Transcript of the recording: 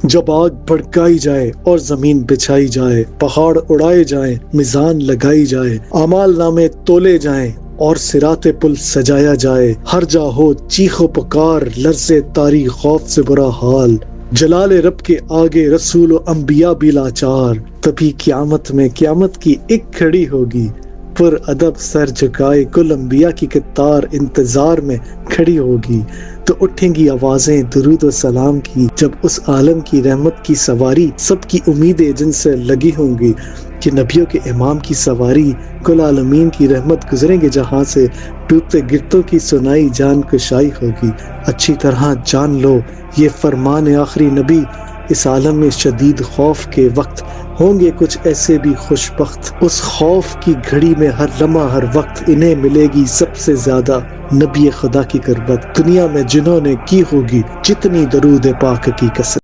जब आग भड़काई जाए और जमीन बिछाई जाए, पहाड़ उड़ाए जाए, मिजान लगाई जाए, अमाल नामे तोले जाएं और सिराते पुल सजाया जाए, हर जा हो चीखो पुकार, लर्ज़े तारी खौफ से बुरा हाल, जलाले रब के आगे रसूल व अंबिया भी लाचार, तभी क़यामत में क़यामत की एक खड़ी होगी, पुर अदब सर झुकाए कुल अंबिया की कतार इंतजार में खड़ी होगी। तो उठेंगी आवाजें दुरूद व सलाम की, जब उस आलम की रहमत की सवारी सबकी उम्मीदें जिनसे लगी होंगी, कि नबियों के इमाम की सवारी कुल आलमीन की रहमत गुजरेंगे जहां से, टूटते गिरतों की सुनाई जान कुशाई होगी। अच्छी तरह जान लो ये फरमान आखिरी नबी, इस आलम में शदीद खौफ के वक्त होंगे कुछ ऐसे भी खुशबख्त, उस खौफ की घड़ी में हर लम्हा हर वक्त इन्हें मिलेगी सबसे ज्यादा नबी खुदा की कुर्बत, दुनिया में जिन्होंने की होगी जितनी दरूद पाक की कसरत।